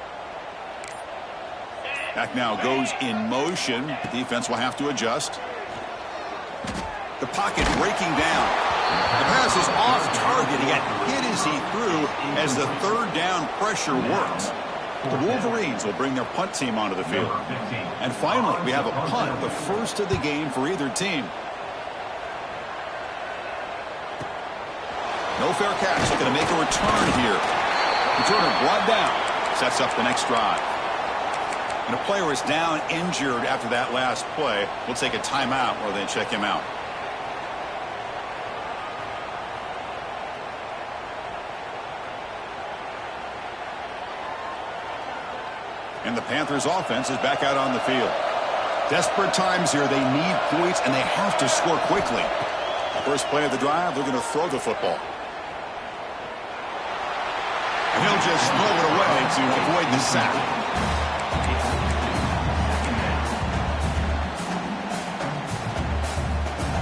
Back now goes in motion. Defense will have to adjust. The pocket breaking down. The pass is off target. He got hit as he threw as the third down pressure worked. The Wolverines will bring their punt team onto the field. And finally, we have a punt, the first of the game for either team. No fair catch. Going to make a return here. Returner brought down. Sets up the next drive. And a player is down injured after that last play. We'll take a timeout while they check him out. And the Panthers offense is back out on the field. Desperate times here. They need points, and they have to score quickly. First play of the drive, they're going to throw the football. And he'll just throw it away to avoid the sack.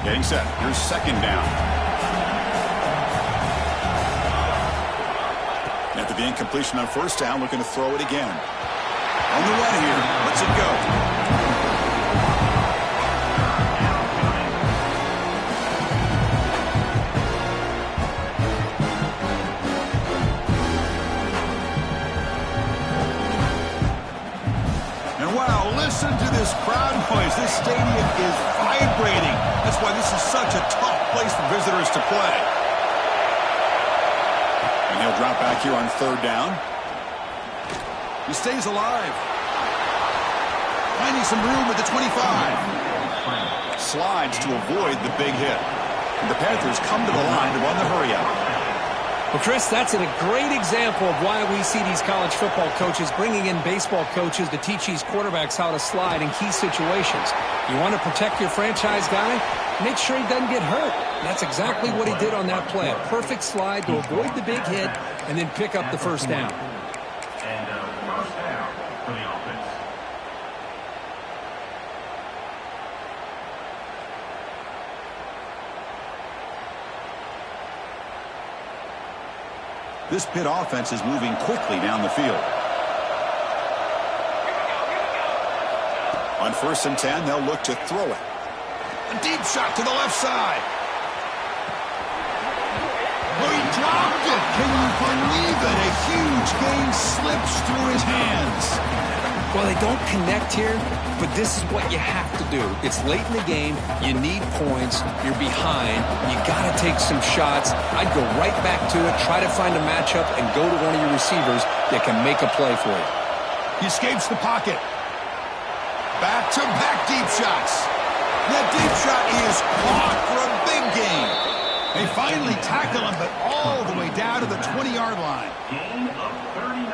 Getting set. Here's second down. After the incompletion on first down, looking to throw it again. On the run here. Let's it go. And wow, listen to this crowd noise. This stadium is vibrating. That's why this is such a tough place for visitors to play. And he'll drop back here on third down. He stays alive. Finding some room at the 25. Slides to avoid the big hit. And the Panthers come to the line to run the hurry up. Well, Chris, that's a great example of why we see these college football coaches bringing in baseball coaches to teach these quarterbacks how to slide in key situations. You want to protect your franchise guy? Make sure he doesn't get hurt. That's exactly what he did on that play. A perfect slide to avoid the big hit and then pick up the first down. First down for the offense. This Pitt offense is moving quickly down the field. On 1st and 10, they'll look to throw it. A deep shot to the left side. Oh, he dropped it. Can you believe it? A huge gain slips through his hands. Well, they don't connect here, but this is what you have to do. It's late in the game. You need points. You're behind. You got to take some shots. I'd go right back to it, try to find a matchup, and go to one of your receivers that can make a play for you. He escapes the pocket. Back-to-back deep shots. That deep shot is caught for a big gain. They finally tackle him, but all the way down to the 20-yard line.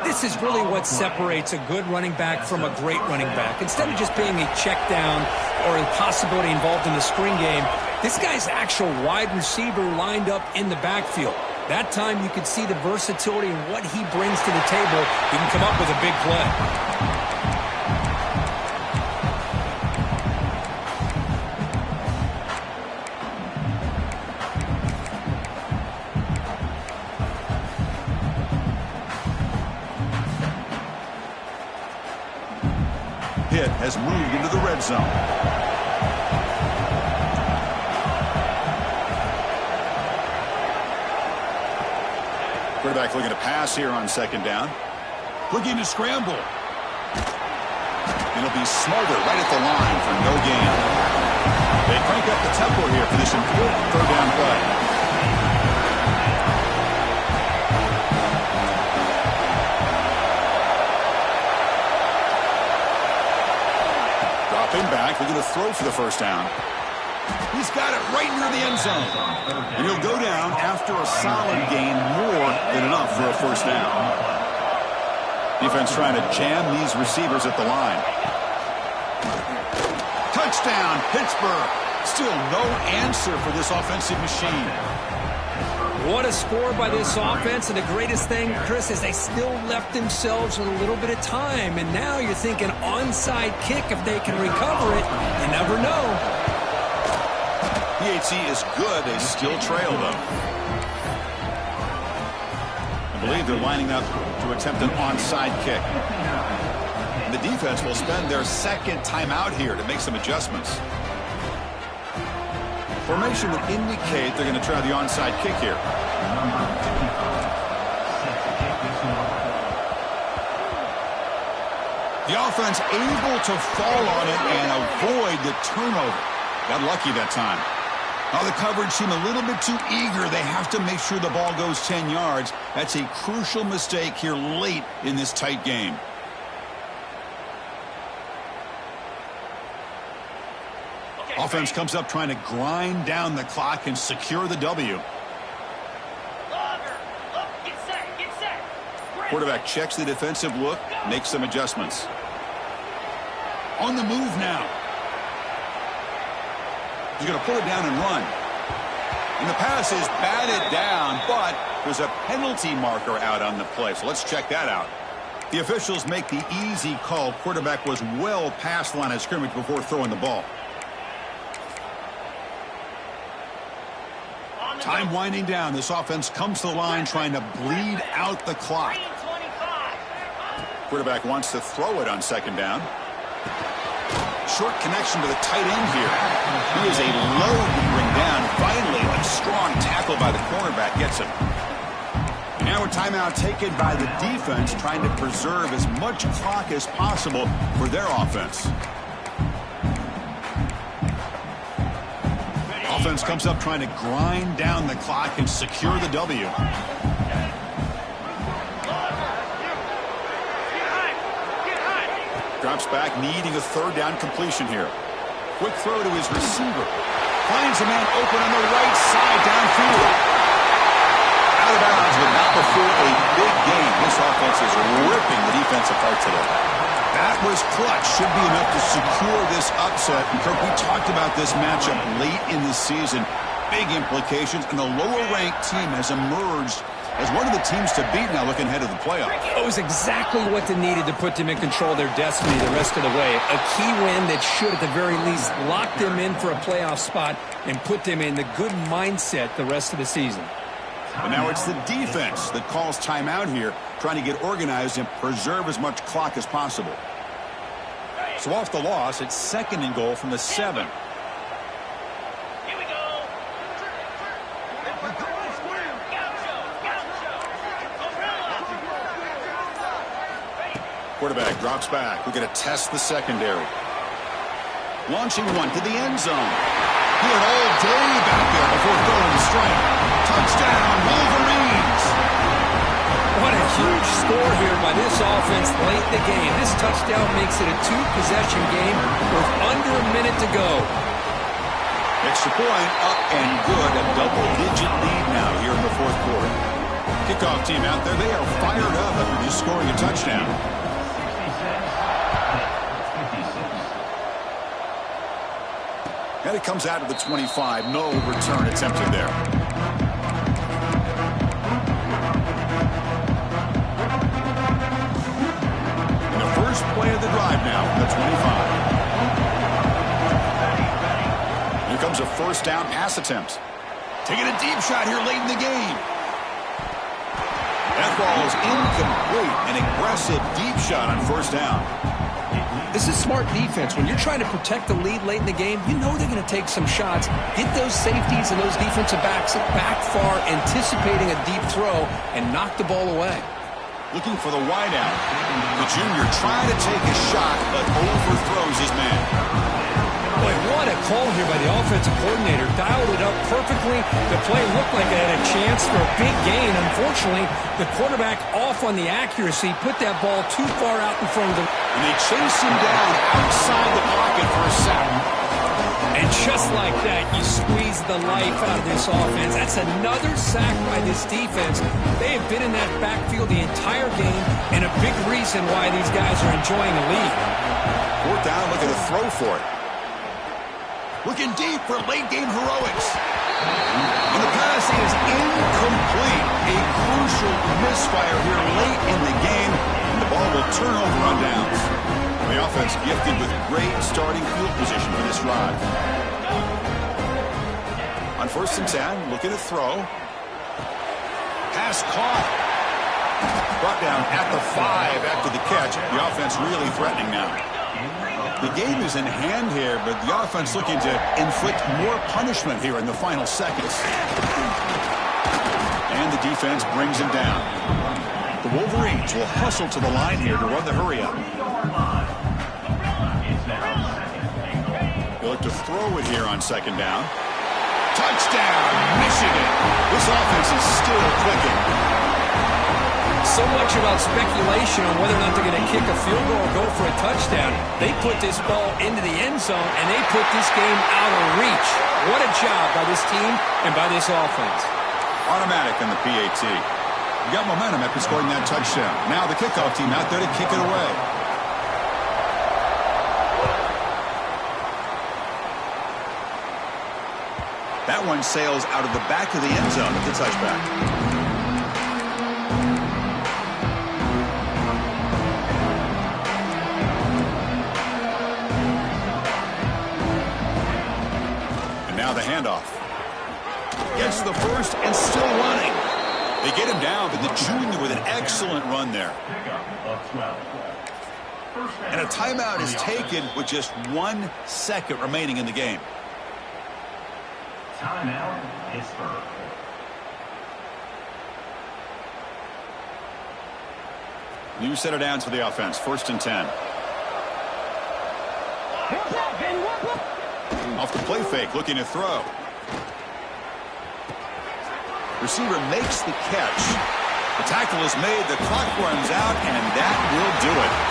This is really what separates a good running back from a great running back. Instead of just being a check down or a possibility involved in the screen game, this guy's actual wide receiver lined up in the backfield. That time you could see the versatility and what he brings to the table. He can come up with a big play. Hit has moved into the red zone. Quarterback looking to pass here on second down. Looking to scramble. It'll be Smolder right at the line for no gain. They crank up the tempo here for this important third down play. Dropping back, looking to throw for the first down. He's got it right near the end zone. And he'll go down after a solid gain, more than enough for a first down. Defense trying to jam these receivers at the line. Touchdown, Pittsburgh. Still no answer for this offensive machine. What a score by this offense, and the greatest thing, Chris, is they still left themselves with a little bit of time, and now you're thinking onside kick if they can recover it. You never know. PHC is good. They still trail, though. I believe they're lining up to attempt an onside kick. The defense will spend their second timeout here to make some adjustments. Formation would indicate they're going to try the onside kick here. The offense able to fall on it and avoid the turnover. Got lucky that time. Now the coverage seemed a little bit too eager. They have to make sure the ball goes 10 yards. That's a crucial mistake here late in this tight game. Offense comes up trying to grind down the clock and secure the W. Quarterback checks the defensive look, makes some adjustments. On the move now. He's going to pull it down and run. And the pass is batted down, but there's a penalty marker out on the play. So let's check that out. The officials make the easy call. Quarterback was well past the line of scrimmage before throwing the ball. Time winding down. This offense comes to the line trying to bleed out the clock. Quarterback wants to throw it on second down. Short connection to the tight end here. He is a load to bring down. Finally, a strong tackle by the cornerback gets him. And now a timeout taken by the defense, trying to preserve as much clock as possible for their offense. Offense comes up trying to grind down the clock and secure the W. Drops back, needing a third down completion here. Quick throw to his receiver. Finds a man open on the right side downfield. Out of bounds, but not before a big game. This offense is ripping the defense apart today. That was clutch. Should be enough to secure this upset. And Kirk, we talked about this matchup late in the season. Big implications, and the lower-ranked team has emerged as one of the teams to beat now looking ahead of the playoff. It was exactly what they needed to put them in control of their destiny the rest of the way. A key win that should, at the very least, lock them in for a playoff spot and put them in the good mindset the rest of the season. And now it's the defense that calls timeout here, trying to get organized and preserve as much clock as possible. So off the loss, it's second and goal from the 7. Here we go. Quarterback drops back. We're going to test the secondary. Launching one to the end zone. He had all day back there before throwing the strike. Touchdown, Wolverines! What a huge score here by this offense late in the game. This touchdown makes it a 2-possession game with under a minute to go. Extra point up and good. A double-digit lead now here in the fourth quarter. Kickoff team out there. They are fired up after just scoring a touchdown. And it comes out of the 25. No return attempted there. And the first play of the drive now from the 25. Here comes a first down pass attempt. Taking a deep shot here late in the game. That ball is incomplete. An aggressive deep shot on first down. This is smart defense. When you're trying to protect the lead late in the game, you know they're going to take some shots. Get those safeties and those defensive backs back far, anticipating a deep throw, and knock the ball away. Looking for the wideout. The junior trying to take a shot, but overthrows his man. Boy, what a call here by the offensive coordinator. Dialed it up perfectly. The play looked like it had a chance for a big gain. Unfortunately, the quarterback off on the accuracy, put that ball too far out in front of the... And they chase him down outside the pocket for a sack. And just like that, you squeeze the life out of this offense. That's another sack by this defense. They have been in that backfield the entire game, and a big reason why these guys are enjoying the lead. Fourth down, look at the throw for it. Looking deep for late-game heroics. And the pass is incomplete. A crucial misfire here late in the game, and the ball will turn over on downs. The offense gifted with great starting field position for this drive. On 1st and 10, looking to throw. Pass caught. Brought down at the 5 after the catch. The offense really threatening now. The game is in hand here, but the offense looking to inflict more punishment here in the final seconds. And the defense brings him down. The Wolverines will hustle to the line here to run the hurry-up. They'll look to throw it here on 2nd down. Touchdown, Michigan! This offense is still clicking. So much about speculation on whether or not they're going to kick a field goal or go for a touchdown. They put this ball into the end zone, and they put this game out of reach. What a job by this team and by this offense. Automatic on the PAT. You got momentum after scoring that touchdown. Now the kickoff team out there to kick it away. That one sails out of the back of the end zone at the touchback. Now the handoff. Gets the first and still running. They get him down, but the junior with an excellent run there. And a timeout is taken with just 1 second remaining in the game. Timeout, Pittsburgh. New set of downs for the offense. 1st and 10. Off the play fake, looking to throw. Receiver makes the catch. The tackle is made, the clock runs out, and that will do it.